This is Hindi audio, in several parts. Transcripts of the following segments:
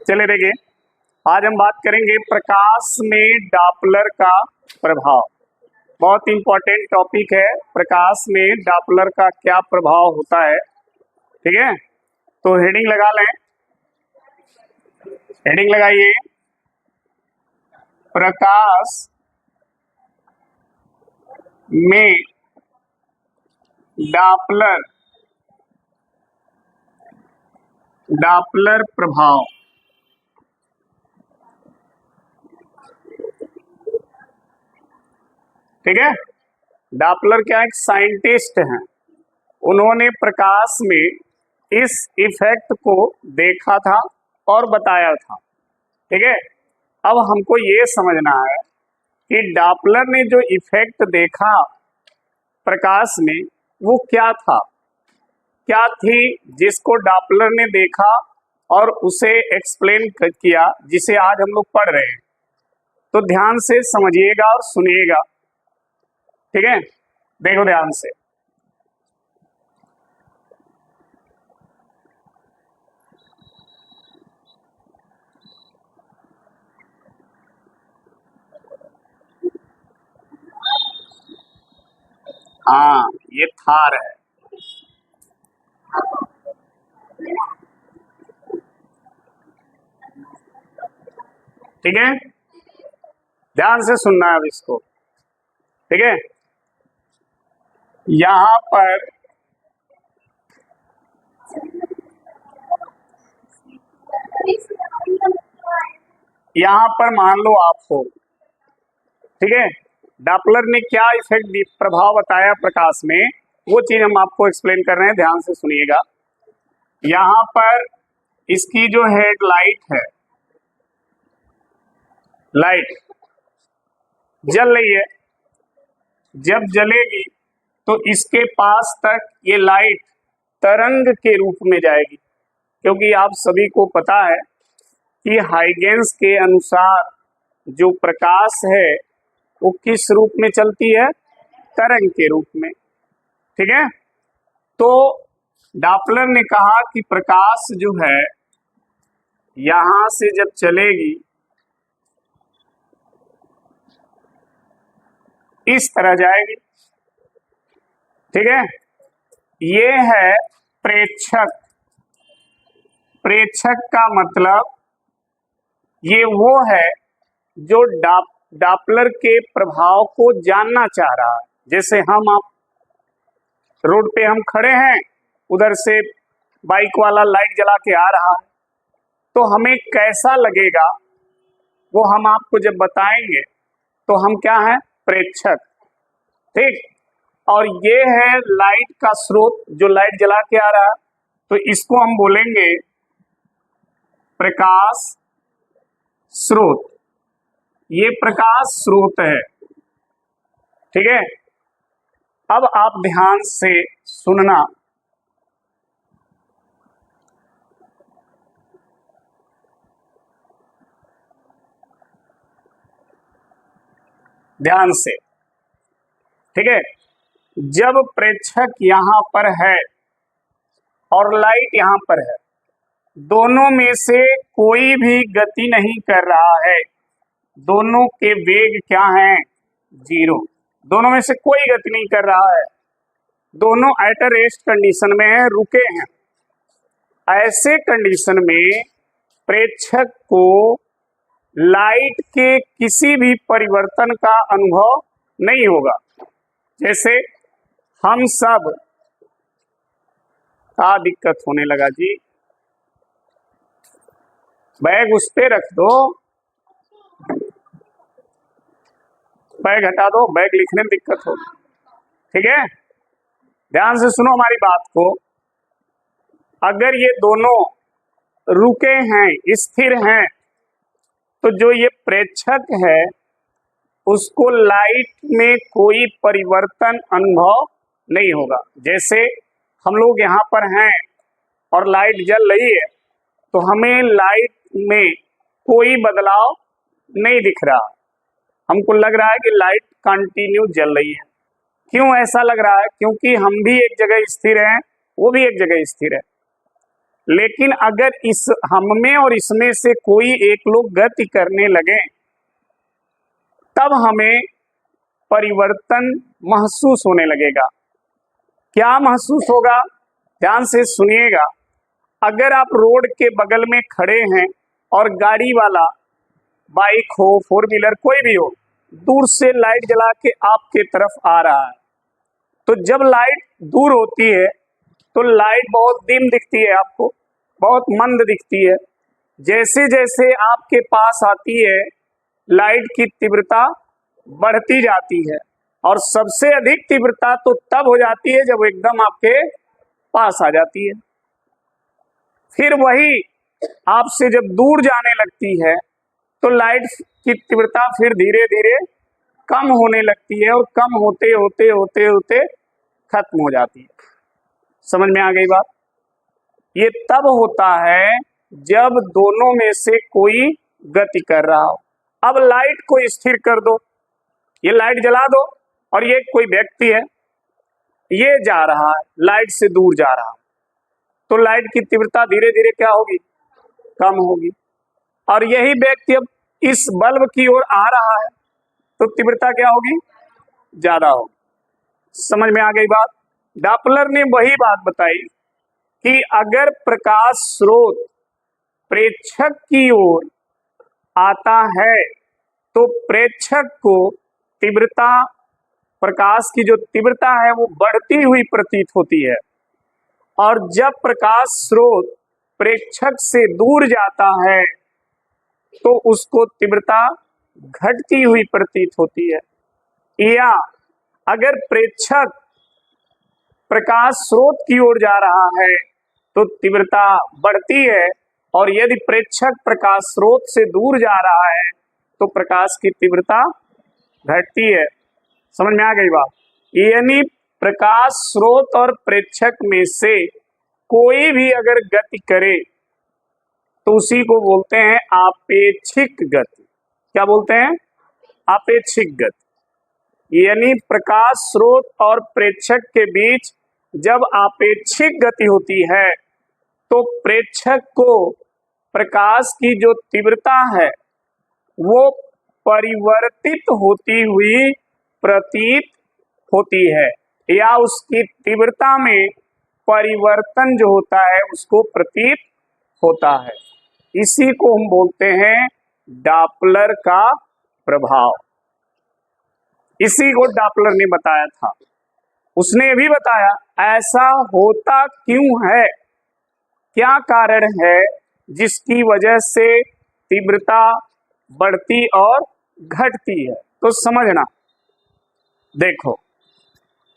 चले देखिए, आज हम बात करेंगे प्रकाश में डॉपलर का प्रभाव। बहुत इंपॉर्टेंट टॉपिक है, प्रकाश में डॉपलर का क्या प्रभाव होता है। ठीक है, तो हेडिंग लगा लें, हेडिंग लगाइए, प्रकाश में डॉपलर प्रभाव। ठीक है, डॉपलर क्या एक साइंटिस्ट हैं, उन्होंने प्रकाश में इस इफेक्ट को देखा था और बताया था। ठीक है, अब हमको ये समझना है कि डॉपलर ने जो इफेक्ट देखा प्रकाश में वो क्या था, क्या थी जिसको डॉपलर ने देखा और उसे एक्सप्लेन किया, जिसे आज हम लोग पढ़ रहे हैं। तो ध्यान से समझिएगा और सुनिएगा। ठीक है, देखो ध्यान से। हाँ, ये थार है। ठीक है, ध्यान से सुनना है अब इसको। ठीक है, यहां पर मान लो आप हो। ठीक है, डॉपलर ने क्या इफेक्ट प्रभाव बताया प्रकाश में, वो चीज हम आपको एक्सप्लेन कर रहे हैं, ध्यान से सुनिएगा। यहां पर इसकी जो हेडलाइट है, लाइट जल रही है, जब जलेगी तो इसके पास तक ये लाइट तरंग के रूप में जाएगी, क्योंकि आप सभी को पता है कि हाइगेंस के अनुसार जो प्रकाश है वो किस रूप में चलती है, तरंग के रूप में। ठीक है, तो डॉपलर ने कहा कि प्रकाश जो है यहां से जब चलेगी इस तरह जाएगी। ठीक है, ये है प्रेक्षक। प्रेक्षक का मतलब ये वो है जो डॉपलर के प्रभाव को जानना चाह रहा है। जैसे हम आप रोड पे हम खड़े हैं, उधर से बाइक वाला लाइट जला के आ रहा है, तो हमें कैसा लगेगा वो हम आपको जब बताएंगे। तो हम क्या है, प्रेक्षक। ठीक, और ये है लाइट का स्रोत जो लाइट जला के आ रहा है, तो इसको हम बोलेंगे प्रकाश स्रोत। ये प्रकाश स्रोत है। ठीक है, अब आप ध्यान से सुनना। ध्यान से। ठीक है, जब प्रेक्षक यहां पर है और लाइट यहां पर है, दोनों में से कोई भी गति नहीं कर रहा है, दोनों के वेग क्या हैं, 0। दोनों में से कोई गति नहीं कर रहा है, दोनों एट अ रेस्ट कंडीशन में है, रुके हैं। ऐसे कंडीशन में प्रेक्षक को लाइट के किसी भी परिवर्तन का अनुभव नहीं होगा। जैसे हम सब का दिक्कत होने लगा जी, बैग उस पे रख दो, बैग हटा दो, बैग लिखने में दिक्कत हो। ठीक है, ध्यान से सुनो हमारी बात को। अगर ये दोनों रुके हैं, स्थिर हैं, तो जो ये प्रेक्षक है उसको लाइट में कोई परिवर्तन अनुभव नहीं होगा। जैसे हम लोग यहाँ पर हैं और लाइट जल रही है, तो हमें लाइट में कोई बदलाव नहीं दिख रहा, हमको लग रहा है कि लाइट कंटिन्यू जल रही है। क्यों ऐसा लग रहा है, क्योंकि हम भी एक जगह स्थिर हैं, वो भी एक जगह स्थिर है। लेकिन अगर इस हम में और इसमें से कोई एक लोग गति करने लगे तब हमें परिवर्तन महसूस होने लगेगा। क्या महसूस होगा? ध्यान से सुनिएगा। अगर आप रोड के बगल में खड़े हैं और गाड़ी वाला, बाइक हो, फोर व्हीलर, कोई भी हो, दूर से लाइट जला के आपके तरफ आ रहा है, तो जब लाइट दूर होती है तो लाइट बहुत डिम दिखती है, आपको बहुत मंद दिखती है। जैसे जैसे आपके पास आती है लाइट की तीव्रता बढ़ती जाती है और सबसे अधिक तीव्रता तो तब हो जाती है जब एकदम आपके पास आ जाती है। फिर वही आपसे जब दूर जाने लगती है तो लाइट की तीव्रता फिर धीरे धीरे कम होने लगती है और कम होते होते होते होते खत्म हो जाती है। समझ में आ गई बात? ये तब होता है जब दोनों में से कोई गति कर रहा हो। अब लाइट को स्थिर कर दो, ये लाइट जला दो और ये कोई व्यक्ति है, ये जा रहा है, लाइट से दूर जा रहा है, तो लाइट की तीव्रता धीरे धीरे क्या होगी? कम होगी। और यही व्यक्ति अब इस बल्ब की ओर आ रहा है तो तीव्रता क्या होगी? ज्यादा होगी। समझ में आ गई बात? डॉपलर ने वही बात बताई कि अगर प्रकाश स्रोत प्रेक्षक की ओर आता है तो प्रेक्षक को तीव्रता, प्रकाश की जो तीव्रता है वो बढ़ती हुई प्रतीत होती है, और जब प्रकाश स्रोत प्रेक्षक से दूर जाता है तो उसको तीव्रता घटती हुई प्रतीत होती है। या अगर प्रेक्षक प्रकाश स्रोत की ओर जा रहा है तो तीव्रता बढ़ती है, और यदि प्रेक्षक प्रकाश स्रोत से दूर जा रहा है तो प्रकाश की तीव्रता घटती है। समझ में आ गई बात? यानी प्रकाश स्रोत और प्रेक्षक में से कोई भी अगर गति करे तो उसी को बोलते हैं आपेक्षिक गति। क्या बोलते हैं? आपेक्षिक गति। यानी प्रकाश स्रोत और प्रेक्षक के बीच जब आपेक्षिक गति होती है तो प्रेक्षक को प्रकाश की जो तीव्रता है वो परिवर्तित होती हुई प्रतीत होती है, या उसकी तीव्रता में परिवर्तन जो होता है उसको प्रतीत होता है। इसी को हम बोलते हैं डॉपलर का प्रभाव। इसी को डॉपलर ने बताया था। उसने भी बताया ऐसा होता क्यों है, क्या कारण है जिसकी वजह से तीव्रता बढ़ती और घटती है। तो समझना, देखो,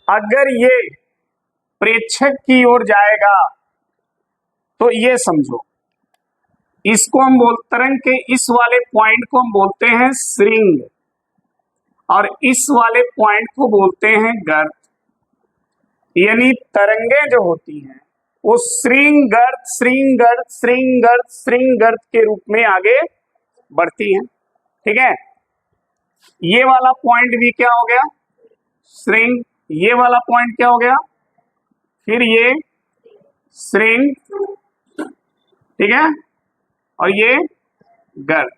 अगर ये प्रेक्षक की ओर जाएगा तो ये समझो, इसको हम तरंग के इस वाले पॉइंट को हम बोलते हैं श्रृंग और इस वाले पॉइंट को बोलते हैं गर्त। यानी तरंगे जो होती हैं वो श्रृंगर्त श्रृंगर्त श्रृंगर्त श्रृंगर्त के रूप में आगे बढ़ती हैं। ठीक है, ये वाला पॉइंट भी क्या हो गया? श्रृंग। ये वाला पॉइंट क्या हो गया? फिर ये श्रृंग, ठीक है, और ये गर्त।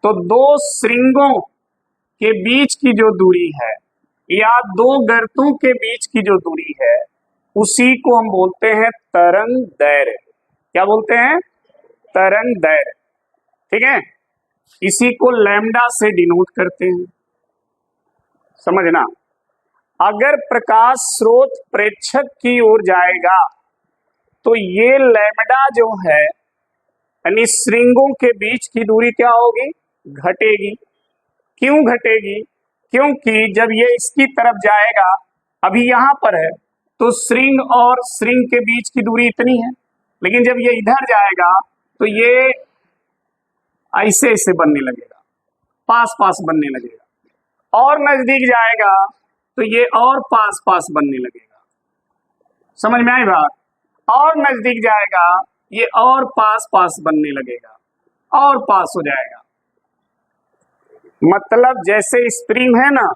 तो दो श्रृंगों के बीच की जो दूरी है या दो गर्तों के बीच की जो दूरी है उसी को हम बोलते हैं तरंग दैर्घ्य। क्या बोलते हैं? तरंग दैर्घ्य। ठीक है, इसी को लैम्डा से डिनोट करते हैं। समझना, अगर प्रकाश स्रोत प्रेक्षक की ओर जाएगा तो ये लैम्डा जो है यानी श्रृंगों के बीच की दूरी क्या होगी? घटेगी। क्यों घटेगी? क्योंकि जब ये इसकी तरफ जाएगा, अभी यहां पर है तो श्रृंग और श्रृंग के बीच की दूरी इतनी है, लेकिन जब ये इधर जाएगा तो ये ऐसे ऐसे बनने लगेगा, पास पास बनने लगेगा, और नजदीक जाएगा तो ये और पास पास बनने लगेगा। समझ में आई बात? और नजदीक जाएगा ये और पास पास बनने लगेगा और पास हो जाएगा। मतलब जैसे स्प्रिंग है ना,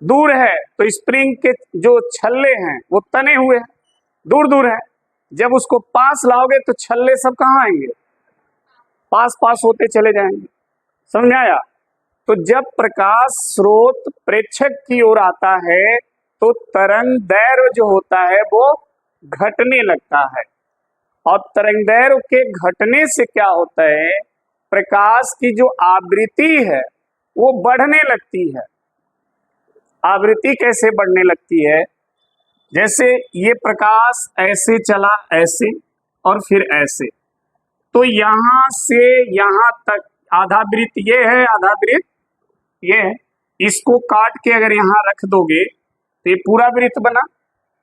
दूर है तो स्प्रिंग के जो छल्ले हैं वो तने हुए हैं, दूर दूर है, जब उसको पास लाओगे तो छल्ले सब कहाँ आएंगे, पास पास होते चले जाएंगे। समझ में आया? तो जब प्रकाश स्रोत प्रेक्षक की ओर आता है तो तरंग दैर्घ्य जो होता है वो घटने लगता है, और तरंग दैर्घ्य के घटने से क्या होता है, प्रकाश की जो आवृत्ति है वो बढ़ने लगती है। आवृत्ति कैसे बढ़ने लगती है? जैसे ये प्रकाश ऐसे चला, ऐसे और फिर ऐसे, तो यहां से यहां तक आधा वृत्त ये है, आधा वृत्त ये है। इसको काट के अगर यहां रख दोगे तो ये पूरा वृत्त बना।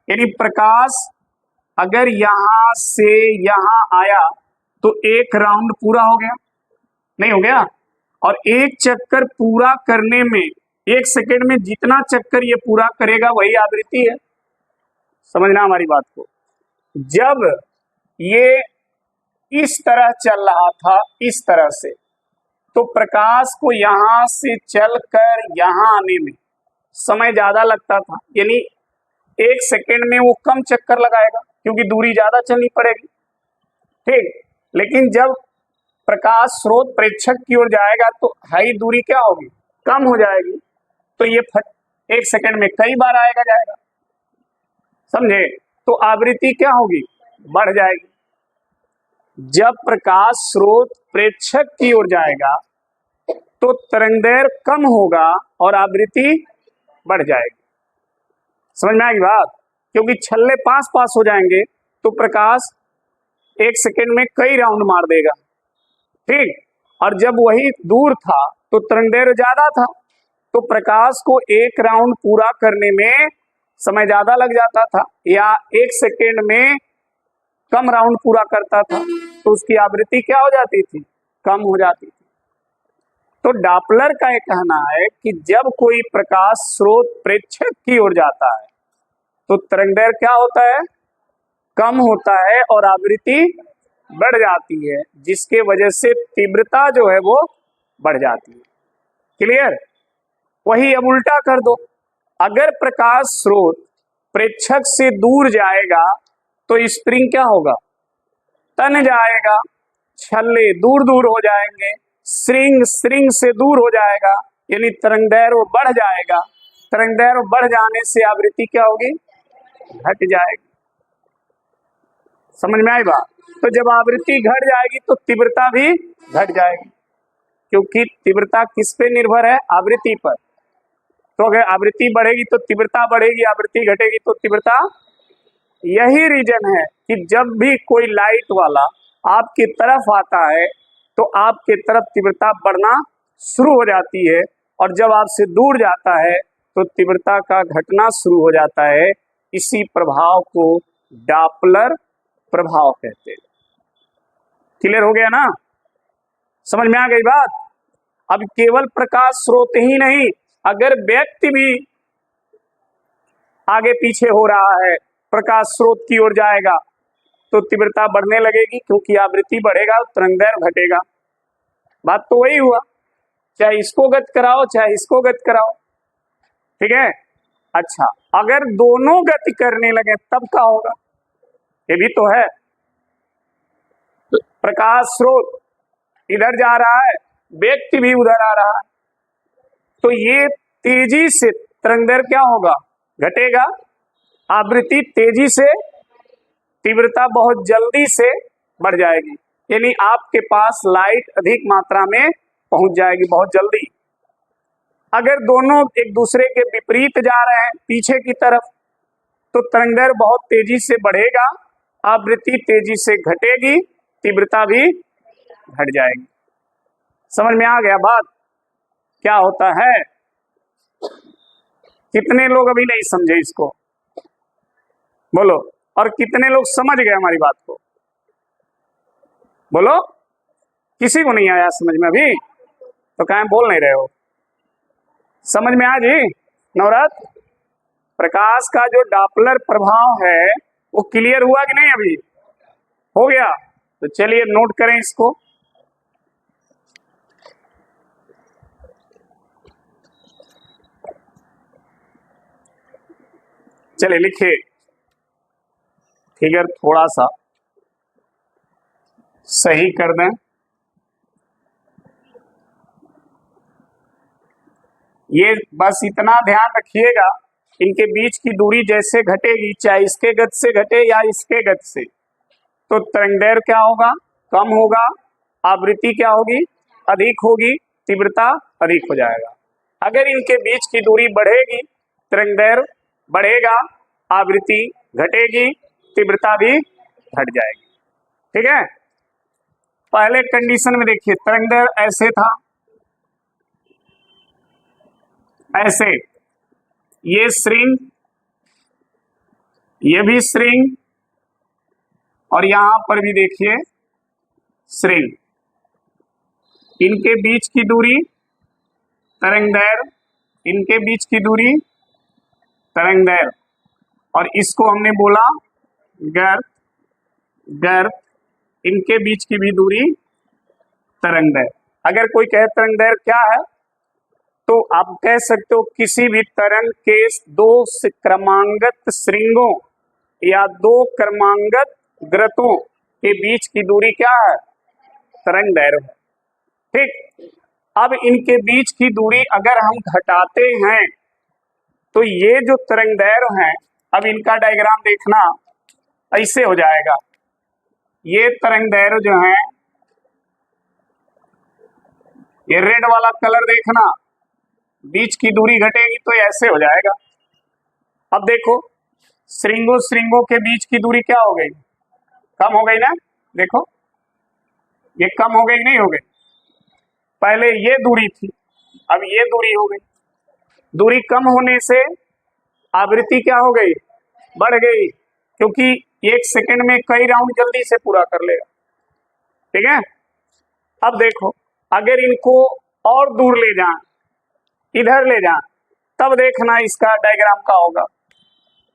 यानी प्रकाश अगर यहां से यहां आया तो एक राउंड पूरा हो गया, नहीं हो गया? और एक चक्कर पूरा करने में 1 सेकेंड में जितना चक्कर ये पूरा करेगा वही आवृत्ति है। समझना हमारी बात को। जब ये इस तरह चल रहा था, इस तरह से, तो प्रकाश को यहां से चलकर यहां आने में समय ज्यादा लगता था, यानी 1 सेकेंड में वो कम चक्कर लगाएगा क्योंकि दूरी ज्यादा चलनी पड़ेगी। ठीक, लेकिन जब प्रकाश स्रोत प्रेक्षक की ओर जाएगा तो हाई दूरी क्या होगी, कम हो जाएगी, तो ये 1 सेकेंड में कई बार आएगा जाएगा। समझे? तो आवृत्ति क्या होगी, बढ़ जाएगी। जब प्रकाश स्रोत प्रेक्षक की ओर जाएगा तो तरंगदैर्घ्य कम होगा और आवृत्ति बढ़ जाएगी। समझ में आएगी बात? क्योंकि छल्ले पास पास हो जाएंगे तो प्रकाश 1 सेकेंड में कई राउंड मार देगा। ठीक, और जब वही दूर था तो तरंगदैर्घ्य ज्यादा था, तो प्रकाश को एक राउंड पूरा करने में समय ज्यादा लग जाता था, या 1 सेकेंड में कम राउंड पूरा करता था, तो उसकी आवृत्ति क्या हो जाती थी, कम हो जाती थी। तो डॉपलर का ये कहना है कि जब कोई प्रकाश स्रोत प्रेक्षक की ओर जाता है तो तरंगदैर्घ्य क्या होता है, कम होता है और आवृत्ति बढ़ जाती है, जिसके वजह से तीव्रता जो है वो बढ़ जाती है। क्लियर? वही अब उल्टा कर दो। अगर प्रकाश स्रोत प्रेक्षक से दूर जाएगा तो स्प्रिंग क्या होगा, तन जाएगा, छल्ले दूर दूर हो जाएंगे, स्प्रिंग से दूर हो जाएगा, यानी तरंगदैर्घ्य बढ़ जाएगा। तरंगदैर्घ्य बढ़ जाने से आवृत्ति क्या होगी, घट जाएगी। समझ में आई बात? तो जब आवृत्ति घट जाएगी तो तीव्रता भी घट जाएगी, क्योंकि तीव्रता किस पे निर्भर है, आवृत्ति पर। तो अगर आवृत्ति बढ़ेगी तो तीव्रता बढ़ेगी, आवृत्ति घटेगी तो तीव्रता। यही रीजन है कि जब भी कोई लाइट वाला आपकी तरफ आता है तो आपके तरफ तीव्रता बढ़ना शुरू हो जाती है, और जब आपसे दूर जाता है तो तीव्रता का घटना शुरू हो जाता है। इसी प्रभाव को डॉपलर प्रभाव कहते हैं। क्लियर हो गया ना? समझ में आ गई बात? अब केवल प्रकाश स्रोत ही नहीं, अगर व्यक्ति भी आगे पीछे हो रहा है, प्रकाश स्रोत की ओर जाएगा तो तीव्रता बढ़ने लगेगी, क्योंकि आवृत्ति बढ़ेगा तरंगदैर्घ्य घटेगा। बात तो वही हुआ, चाहे इसको गति कराओ चाहे इसको गति कराओ। ठीक है? अच्छा, अगर दोनों गति करने लगे तब क्या होगा, ये भी तो है। प्रकाश स्रोत इधर जा रहा है, व्यक्ति भी उधर आ रहा है, तो ये तेजी से तरंगदैर्घ्य क्या होगा, घटेगा। आवृत्ति तेजी से, तीव्रता बहुत जल्दी से बढ़ जाएगी, यानी आपके पास लाइट अधिक मात्रा में पहुंच जाएगी बहुत जल्दी। अगर दोनों एक दूसरे के विपरीत जा रहे हैं पीछे की तरफ, तो तरंगदैर्घ्य बहुत तेजी से बढ़ेगा, आवृत्ति तेजी से घटेगी, तीव्रता भी घट जाएगी। समझ में आ गया बात क्या होता है? कितने लोग अभी नहीं समझे इसको, बोलो? और कितने लोग समझ गए हमारी बात को, बोलो? किसी को नहीं आया समझ में अभी? तो कहीं बोल नहीं रहे हो? समझ में आ जी नवरत्न? प्रकाश का जो डॉपलर प्रभाव है वो क्लियर हुआ कि नहीं? अभी हो गया? तो चलिए नोट करें इसको। चलिए लिखिए। फिगर थोड़ा सा सही कर दें। ये बस इतना ध्यान रखिएगा, इनके बीच की दूरी जैसे घटेगी, चाहे इसके गति से घटे या इसके गति से, तो तरंगदैर्घ्य क्या होगा, कम होगा, आवृत्ति क्या होगी, अधिक होगी, तीव्रता अधिक हो जाएगा। अगर इनके बीच की दूरी बढ़ेगी, तरंगदैर्घ्य बढ़ेगा, आवृत्ति घटेगी, तीव्रता भी घट जाएगी। ठीक है, पहले कंडीशन में देखिए, तरंगदैर्घ्य ऐसे था, ऐसे, ये स्ट्रिंग, ये भी स्ट्रिंग, और यहां पर भी देखिए स्ट्रिंग, इनके बीच की दूरी तरंगदैर्घ्य, इनके बीच की दूरी तरंगदैर्घ्य, और इसको हमने बोला गर्त, गर्त, इनके बीच की भी दूरी तरंगदैर्घ्य। अगर कोई कहे तरंगदैर्घ्य क्या है, तो आप कह सकते हो किसी भी तरंग के दो क्रमांगत श्रृंगों या दो क्रमांगत ग्रतों के बीच की दूरी क्या है, तरंगदैर्घ्य है। ठीक, अब इनके बीच की दूरी अगर हम घटाते हैं तो ये जो तरंगदैर्घ्य है, अब इनका डायग्राम देखना, ऐसे हो जाएगा। ये तरंगदैर्घ्य जो है, ये रेड वाला कलर देखना, बीच की दूरी घटेगी तो ऐसे हो जाएगा। अब देखो, श्रृंगों श्रृंगों के बीच की दूरी क्या हो गई, कम हो गई ना। देखो ये कम हो गई, नहीं हो गई, पहले ये दूरी थी, अब ये दूरी हो गई। दूरी कम होने से आवृत्ति क्या हो गई, बढ़ गई, क्योंकि 1 सेकंड में कई राउंड जल्दी से पूरा कर लेगा। ठीक है, अब देखो, अगर इनको और दूर ले जाएं, इधर ले जाएं, तब देखना इसका डायग्राम क्या होगा।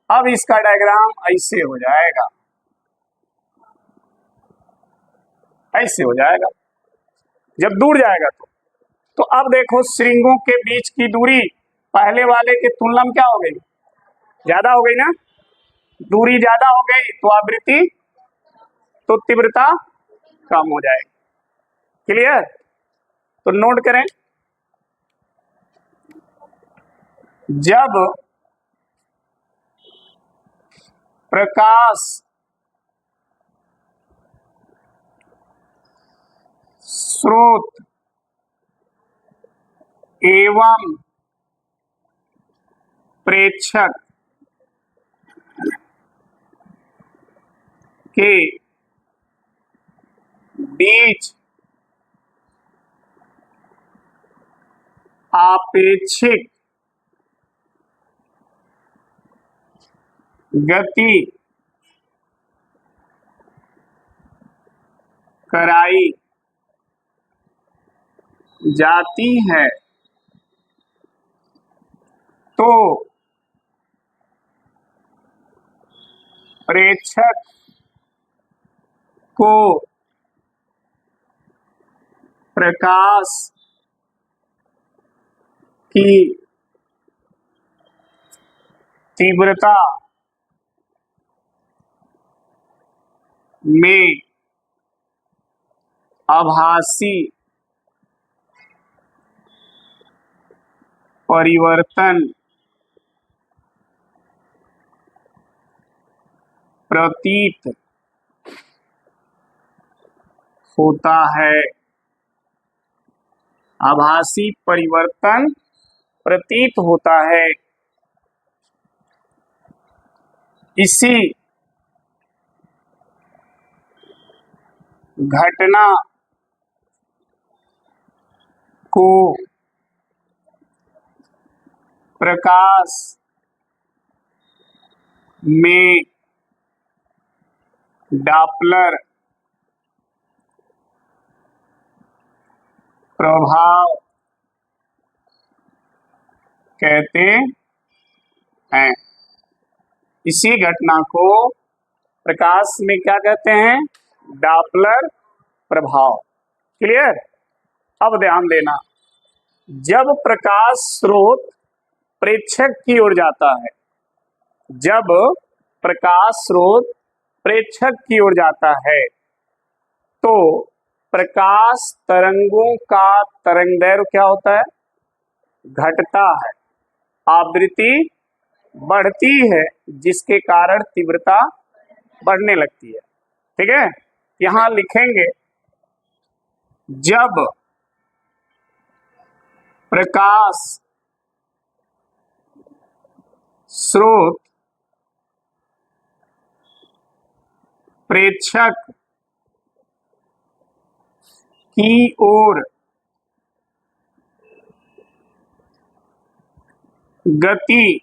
अब इसका डायग्राम ऐसे हो जाएगा, ऐसे हो जाएगा जब दूर जाएगा तो अब देखो, श्रृंगों के बीच की दूरी पहले वाले के तुलना में क्या हो गई, ज्यादा हो गई ना। दूरी ज्यादा हो गई तो आवृत्ति, तो तीव्रता कम हो जाएगी। क्लियर, तो नोट करें, जब प्रकाश स्रोत एवं प्रेक्षक के बीच आपेक्षिक गति कराई जाती है, तो प्रेक्षक को प्रकाश की तीव्रता में आभासी परिवर्तन प्रतीत होता है, आभासी परिवर्तन प्रतीत होता है। इसी घटना को प्रकाश में डॉपलर प्रभाव कहते हैं। इसी घटना को प्रकाश में क्या कहते हैं, डॉपलर प्रभाव। क्लियर, अब ध्यान देना, जब प्रकाश स्रोत प्रेक्षक की ओर जाता है, जब प्रकाश स्रोत प्रेक्षक की ओर जाता है तो प्रकाश तरंगों का तरंगदैर्घ्य क्या होता है? घटता है। आवृत्ति बढ़ती है, जिसके कारण तीव्रता बढ़ने लगती है। ठीक है, यहां लिखेंगे जब प्रकाश स्रोत प्रेक्षक की ओर गति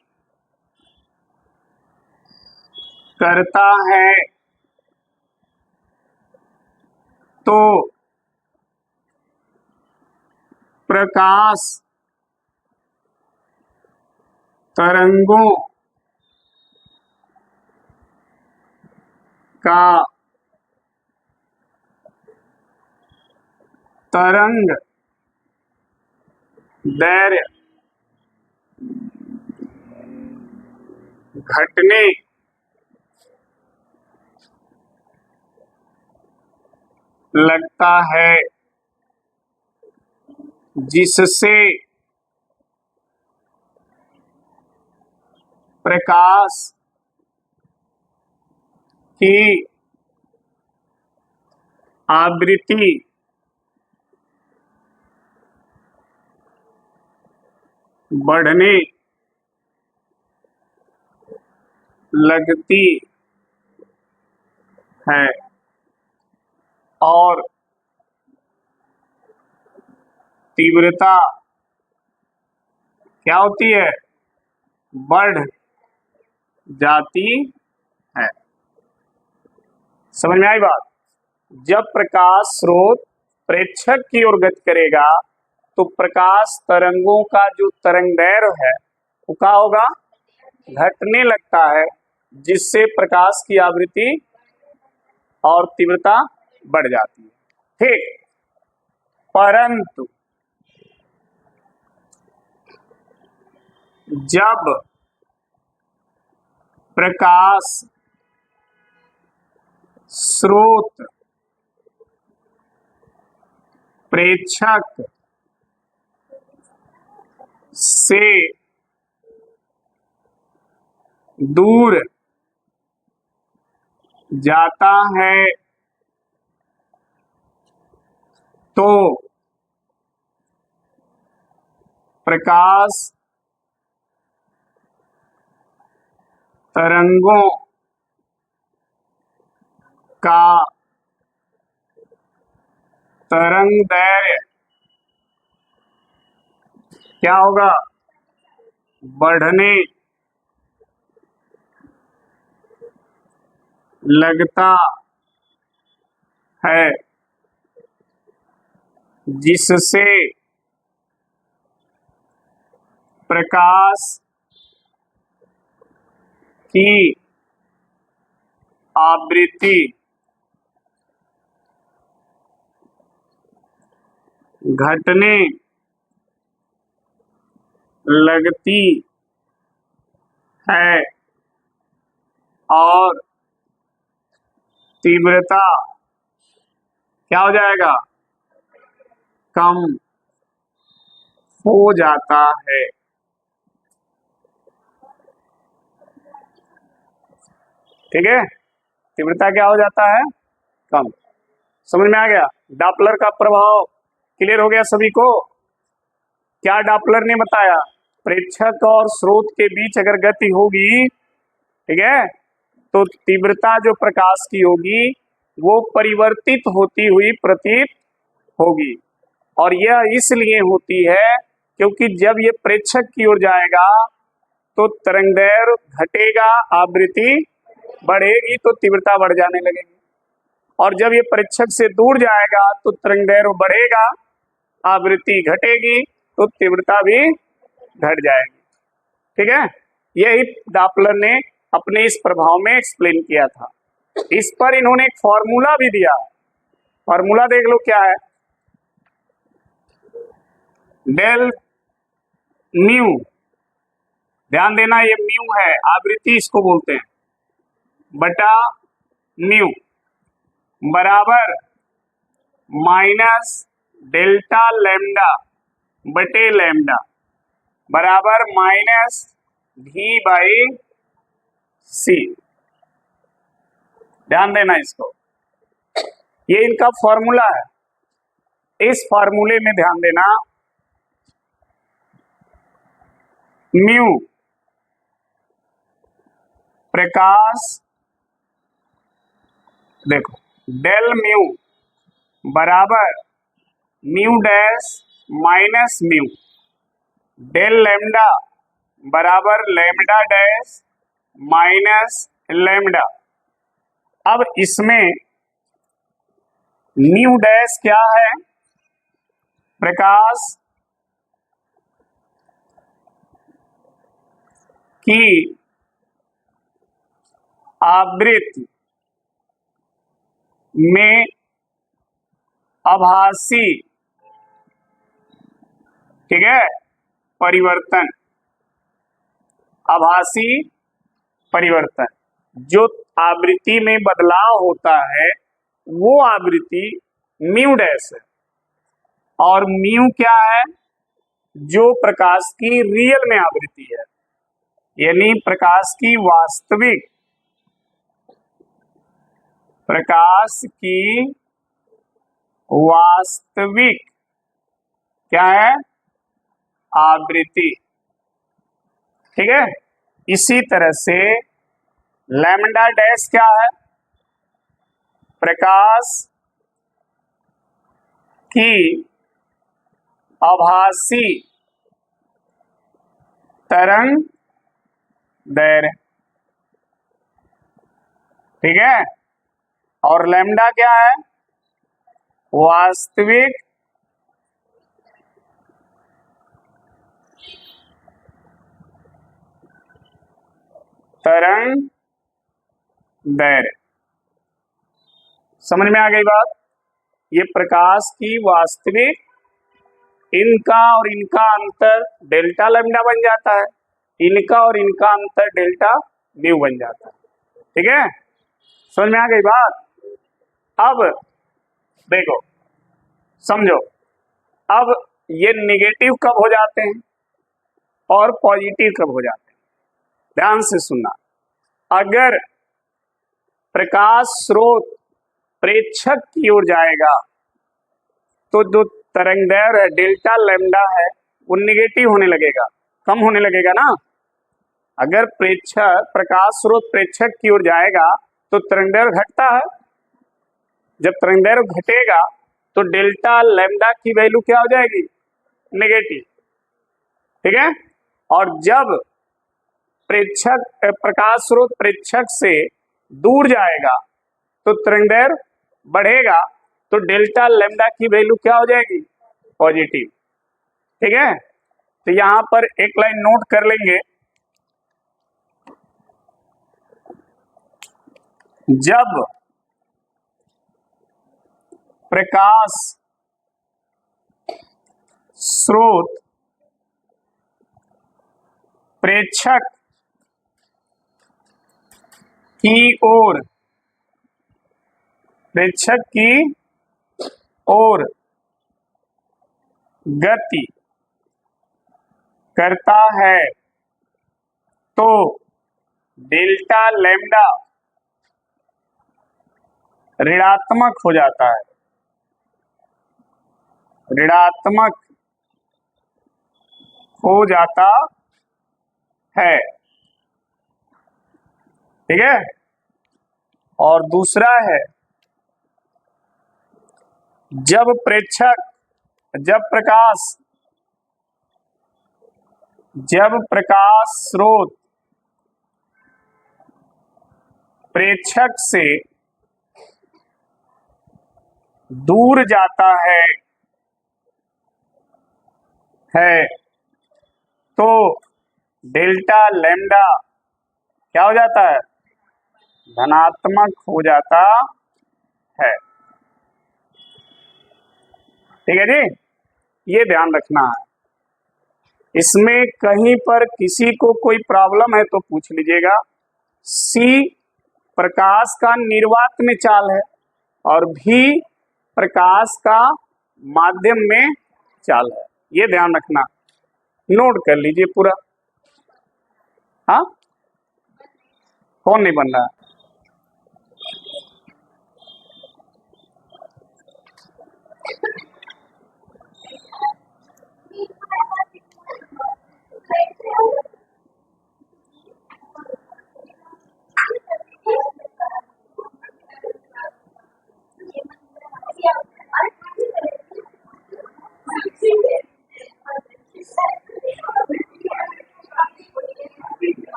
करता है तो प्रकाश तरंगों का तरंग दैर्घ्य घटने लगता है, जिससे प्रकाश की आवृत्ति बढ़ने लगती है और तीव्रता क्या होती है? बढ़ जाती है। समझ में आई बात? जब प्रकाश स्रोत प्रेक्षक की ओर गति करेगा तो प्रकाश तरंगों का जो तरंगदैर्घ्य है वो क्या होगा? घटने लगता है, जिससे प्रकाश की आवृत्ति और तीव्रता बढ़ जाती है। ठीक, परंतु जब प्रकाश स्रोत प्रेक्षक से दूर जाता है तो प्रकाश तरंगों का तरंगदैर्घ्य क्या होगा? बढ़ने लगता है, जिससे प्रकाश की आवृत्ति घटने लगती है और तीव्रता क्या हो जाएगा? कम हो जाता है। ठीक है, तीव्रता क्या हो जाता है? कम। समझ में आ गया? डॉपलर का प्रभाव क्लियर हो गया सभी को? क्या डॉपलर ने बताया? प्रेक्षक और स्रोत के बीच अगर गति होगी, ठीक है, तो तीव्रता जो प्रकाश की होगी वो परिवर्तित होती हुई प्रतीत होगी। और यह इसलिए होती है क्योंकि जब ये प्रेक्षक की ओर जाएगा तो तरंगदैर्घ्य घटेगा, आवृत्ति बढ़ेगी तो तीव्रता बढ़ जाने लगेगी, और जब ये प्रेक्षक से दूर जाएगा तो तरंगदैर्घ्य बढ़ेगा, आवृत्ति घटेगी तो तीव्रता भी घट जाएगी। ठीक है, यही डॉपलर ने अपने इस प्रभाव में एक्सप्लेन किया था। इस पर इन्होंने एक फॉर्मूला भी दिया। फॉर्मूला देख लो क्या है? डेल म्यू, ध्यान देना ये म्यू है, आवृत्ति इसको बोलते हैं, बटा म्यू बराबर माइनस डेल्टा लैम्डा बटे लैम्डा बराबर माइनस भी बाई सी। ध्यान देना इसको, ये इनका फॉर्मूला है। इस फॉर्मूले में ध्यान देना, म्यू प्रकाश, देखो डेल म्यू बराबर mu dash minus mu, del lambda बराबर लैम्डा डैश माइनस लैम्डा। अब इसमें म्यू डैश क्या है? प्रकाश की आवृत्ति में आभासी, ठीक है, परिवर्तन, आभासी परिवर्तन, जो आवृत्ति में बदलाव होता है वो आवृत्ति म्यू डैश है। और म्यू क्या है? जो प्रकाश की रियल में आवृत्ति है, यानी प्रकाश की वास्तविक, प्रकाश की वास्तविक क्या है? आवृत्ति, ठीक है। इसी तरह से लैम्डा डैश क्या है? प्रकाश की आभासी तरंग दैर्घ्य, ठीक है। और लैम्डा क्या है? वास्तविक तरंग दैर्घ्य। समझ में आ गई बात? ये प्रकाश की वास्तविक, इनका और इनका अंतर डेल्टा लैम्डा बन जाता है, इनका और इनका अंतर डेल्टा म्यू बन जाता है, ठीक है। समझ में आ गई बात? अब देखो, समझो, अब ये निगेटिव कब हो जाते हैं और पॉजिटिव कब हो जाते हैं? ध्यान से सुनना। अगर प्रकाश स्रोत प्रेक्षक की ओर जाएगा तो जो तरंगदैर्घ्य है डेल्टा लैम्डा है वो निगेटिव होने लगेगा, कम होने लगेगा ना। अगर प्रकाश स्रोत प्रेक्षक की ओर जाएगा तो तरंगदैर्घ्य घटता है। जब तरंगदैर्घ्य घटेगा तो डेल्टा लैम्डा की वैल्यू क्या हो जाएगी? नेगेटिव, ठीक है। और जब प्रकाश स्रोत प्रेक्षक से दूर जाएगा तो तरंगदैर्घ्य बढ़ेगा, तो डेल्टा लैम्डा की वैल्यू क्या हो जाएगी? पॉजिटिव, ठीक है। तो यहां पर एक लाइन नोट कर लेंगे, जब प्रकाश स्रोत प्रेक्षक की ओर, प्रेक्षक की ओर गति करता है तो डेल्टा लैम्डा ऋणात्मक हो जाता है, ऋणात्मक हो जाता है, ठीक है। और दूसरा है, जब प्रकाश स्रोत प्रेक्षक से दूर जाता है तो डेल्टा लैम्डा क्या हो जाता है? धनात्मक हो जाता है, ठीक है जी। ये ध्यान रखना है। इसमें कहीं पर किसी को कोई प्रॉब्लम है तो पूछ लीजिएगा। सी प्रकाश का निर्वात में चाल है और भी प्रकाश का माध्यम में चाल है। ये ध्यान रखना, नोट कर लीजिए पूरा। हाँ, कौन नहीं बन रहा?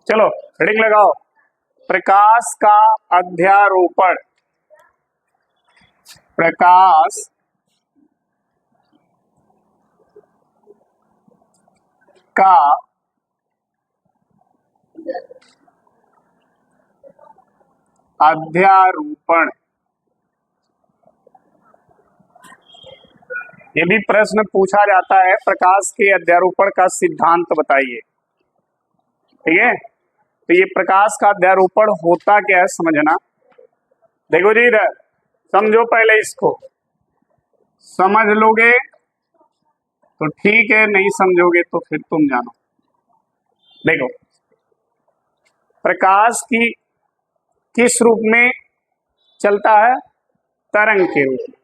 चलो हेडिंग लगाओ, प्रकाश का अध्यारोपण। प्रकाश का अध्यारोपण। ये भी प्रश्न पूछा जाता है, प्रकाश के अध्यारोपण का सिद्धांत बताइए। ठीक है, तो ये प्रकाश का अध्यारोपण होता क्या है समझना। देखो जी, इधर समझो, पहले इसको समझ लोगे तो ठीक है, नहीं समझोगे तो फिर तुम जानो। देखो, प्रकाश की किस रूप में चलता है? तरंग के रूप में।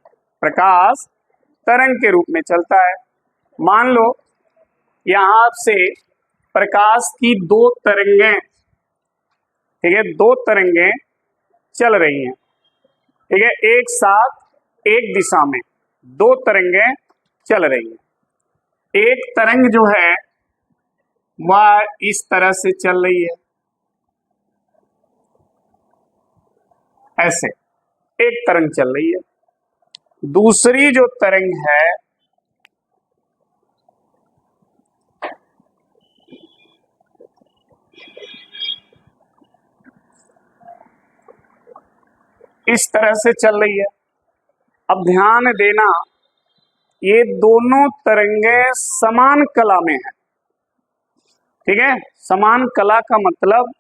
प्रकाश तरंग के रूप में चलता है। मान लो यहां से प्रकाश की दो तरंगें, ठीक है, दो तरंगें चल रही हैं, ठीक है, एक साथ एक दिशा में दो तरंगें चल रही हैं। एक तरंग जो है वह इस तरह से चल रही है, ऐसे एक तरंग चल रही है। दूसरी जो तरंग है इस तरह से चल रही है। अब ध्यान देना, ये दोनों तरंगें समान कला में है। ठीक है, समान कला का मतलब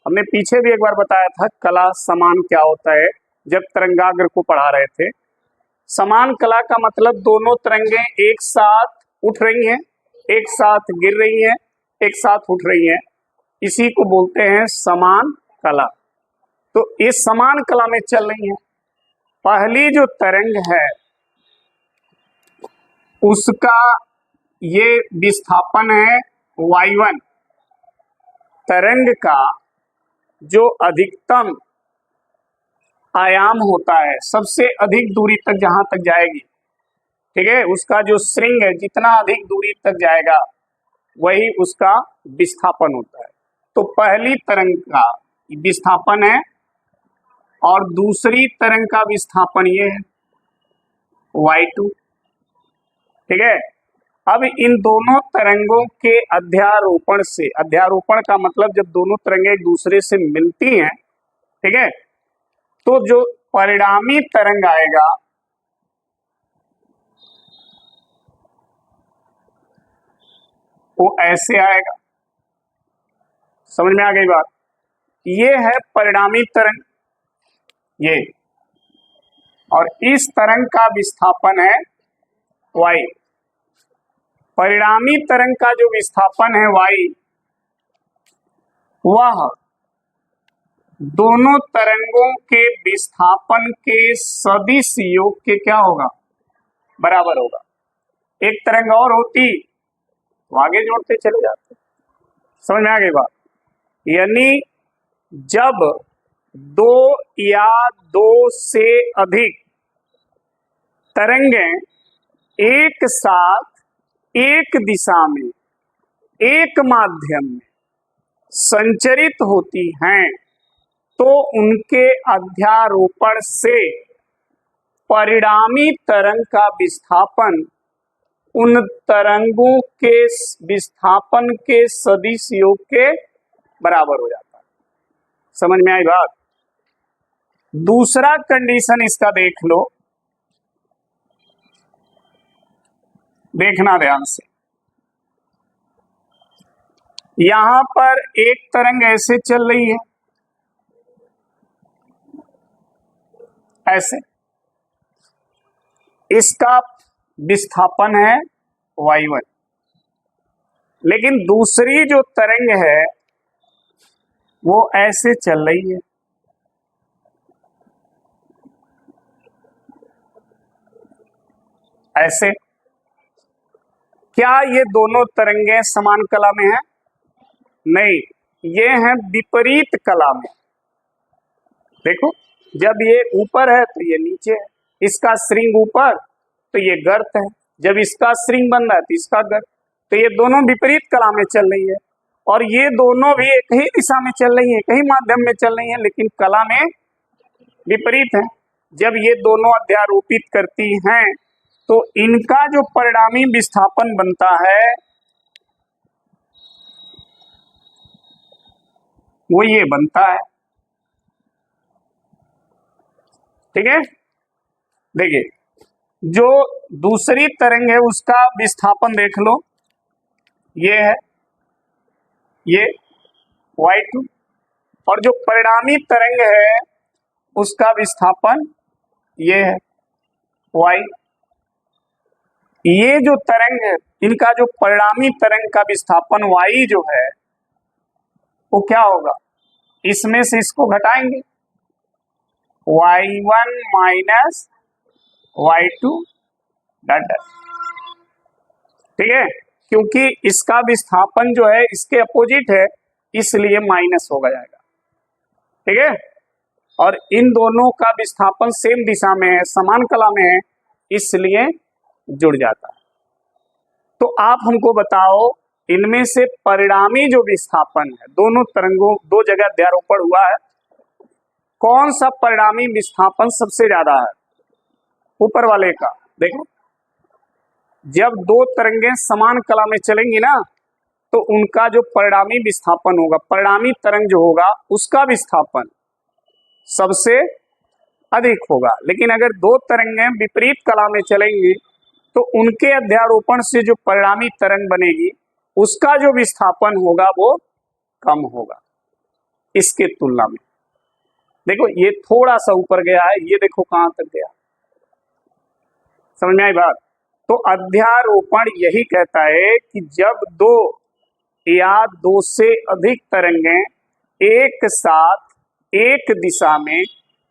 हमने पीछे भी एक बार बताया था, कला समान क्या होता है जब तरंगाग्र को पढ़ा रहे थे। समान कला का मतलब दोनों तरंगें एक साथ उठ रही हैं, एक साथ गिर रही हैं, एक साथ उठ रही हैं, इसी को बोलते हैं समान कला। तो ये समान कला में चल रही हैं। पहली जो तरंग है उसका ये विस्थापन है y1। तरंग का जो अधिकतम आयाम होता है, सबसे अधिक दूरी तक जहां तक जाएगी, ठीक है, उसका जो श्रृंग है, जितना अधिक दूरी तक जाएगा वही उसका विस्थापन होता है। तो पहली तरंग का विस्थापन है और दूसरी तरंग का विस्थापन ये है y2। ठीक है, अब इन दोनों तरंगों के अध्यारोपण से, अध्यारोपण का मतलब जब दोनों तरंगें एक दूसरे से मिलती हैं, ठीक है, तो जो परिणामी तरंग आएगा वो ऐसे आएगा। समझ में आ गई बात? ये है परिणामी तरंग, ये, और इस तरंग का विस्थापन है y। परिणामी तरंग का जो विस्थापन है y, वह दोनों तरंगों के विस्थापन के सदिश योग के क्या होगा? बराबर होगा। एक तरंग और होती तो आगे जोड़ते चले जाते। समझ में आ गई बात? यानी जब दो या दो से अधिक तरंगें एक साथ एक दिशा में एक माध्यम में संचरित होती हैं तो उनके अध्यारोपण से परिणामी तरंग का विस्थापन उन तरंगों के विस्थापन के सदिश योग के बराबर हो जाता है। समझ में आई बात? दूसरा कंडीशन इसका देख लो, देखना ध्यान से। यहां पर एक तरंग ऐसे चल रही है, ऐसे। इसका विस्थापन है y1, लेकिन दूसरी जो तरंग है वो ऐसे चल रही है, ऐसे। क्या ये दोनों तरंगें समान कला में हैं? नहीं, ये हैं विपरीत कला में। देखो, जब ये ऊपर है तो ये नीचे है, इसका श्रृंग ऊपर तो ये गर्त है, जब इसका श्रृंग बन रहा है तो इसका गर्त, तो ये दोनों विपरीत कला में चल रही है। और ये दोनों भी एक ही दिशा में चल रही है, एक ही माध्यम में चल रही है, लेकिन कला में विपरीत है। जब ये दोनों अध्यारोपित करती हैं तो इनका जो परिणामी विस्थापन बनता है वो ये बनता है। ठीक है, देखिए, जो दूसरी तरंग है उसका विस्थापन देख लो, ये है, ये y2, और जो परिणामी तरंग है उसका विस्थापन ये है y। ये जो तरंग है, इनका जो परिणामी तरंग का विस्थापन y जो है वो क्या होगा, इसमें से इसको घटाएंगे, y1 माइनस y2 डट। ठीक है, क्योंकि इसका विस्थापन जो है इसके अपोजिट है, इसलिए माइनस हो जाएगा। ठीक है, और इन दोनों का विस्थापन सेम दिशा में है, समान कला में है, इसलिए जुड़ जाता है। तो आप हमको बताओ, इनमें से परिणामी जो विस्थापन है, दोनों तरंगों, दो जगह अध्यारोपण हुआ है, कौन सा परिणामी विस्थापन सबसे ज्यादा है? ऊपर वाले का। देखो, जब दो तरंगें समान कला में चलेंगी ना तो उनका जो परिणामी विस्थापन होगा, परिणामी तरंग जो होगा उसका विस्थापन सबसे अधिक होगा। लेकिन अगर दो तरंगें विपरीत कला में चलेंगी तो उनके अध्यारोपण से जो परिणामी तरंग बनेगी उसका जो विस्थापन होगा वो कम होगा इसके तुलना में। देखो, ये थोड़ा सा ऊपर गया है, ये देखो कहां तक गया, समझ में आई बात? तो अध्यारोपण यही कहता है कि जब दो या दो से अधिक तरंगें एक साथ एक दिशा में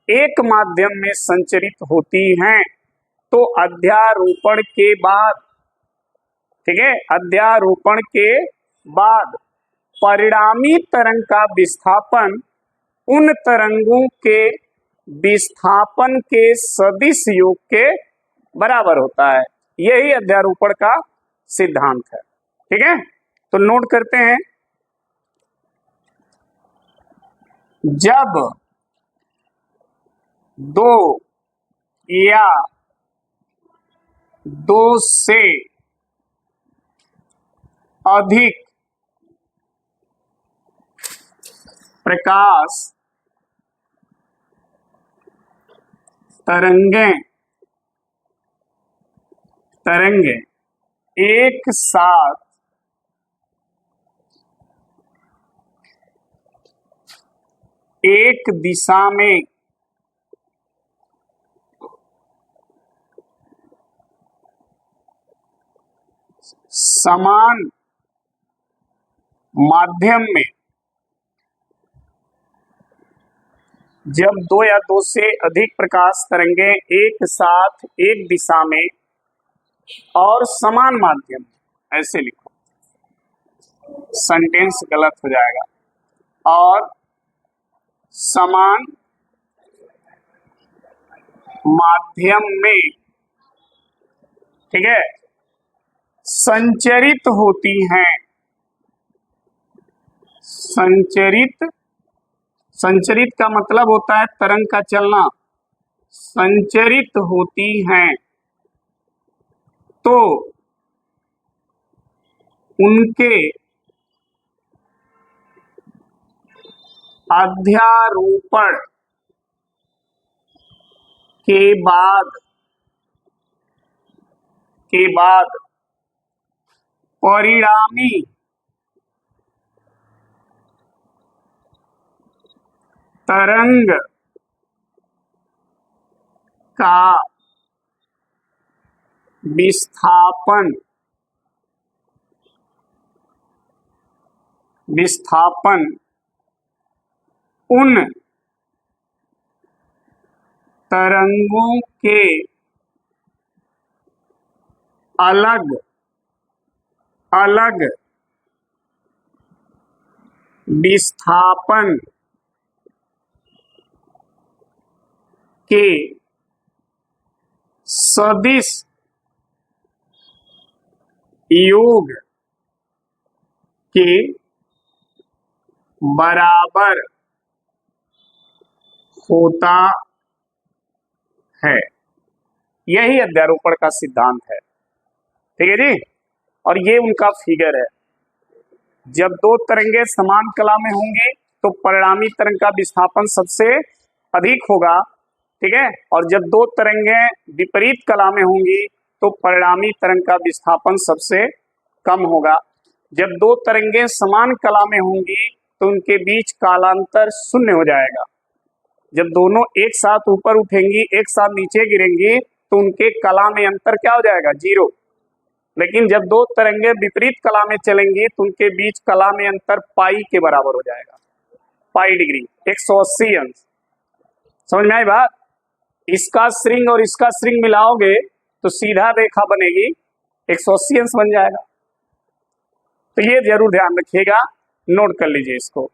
एक माध्यम में संचरित होती हैं तो अध्यारोपण के बाद, ठीक है, अध्यारोपण के बाद परिणामी तरंग का विस्थापन उन तरंगों के विस्थापन के सदिश योग के बराबर होता है। यही अध्यारोपण का सिद्धांत है। ठीक है, तो नोट करते हैं, जब दो या दो से अधिक प्रकाश तरंगें एक साथ एक दिशा में समान माध्यम में, जब दो या दो से अधिक प्रकाश तरंगें एक साथ एक दिशा में और समान माध्यम, ऐसे लिखो, सेंटेंस गलत हो जाएगा, और समान माध्यम में, ठीक है, संचरित होती हैं। संचरित का मतलब होता है तरंग का चलना। संचरित होती हैं तो उनके अध्यारोपण के बाद परिणामी तरंग का विस्थापन उन तरंगों के अलग अलग विस्थापन के सदिश योग के बराबर होता है। यही अध्यारोपण का सिद्धांत है। ठीक है जी। और ये उनका फिगर है। जब दो तरंगे समान कला में होंगी तो परिणामी तरंग का विस्थापन सबसे अधिक होगा। ठीक है। और जब दो तरंगे विपरीत कला में होंगी तो परिणामी तरंग का विस्थापन सबसे कम होगा। जब दो तरंगे समान कला में होंगी तो उनके बीच कालांतर शून्य हो जाएगा। जब दोनों एक साथ ऊपर उठेंगी, एक साथ नीचे गिरेंगी तो उनके कला में अंतर क्या हो जाएगा? 0। लेकिन जब दो तरंगे विपरीत कला में चलेंगी तो उनके बीच कला में अंतर पाई के बराबर हो जाएगा। पाई डिग्री 180 अंश। समझ में आई बात? इसका श्रृंग और इसका श्रृंग मिलाओगे तो सीधा रेखा बनेगी, 180 अंश बन जाएगा। तो ये जरूर ध्यान रखिएगा, नोट कर लीजिए इसको।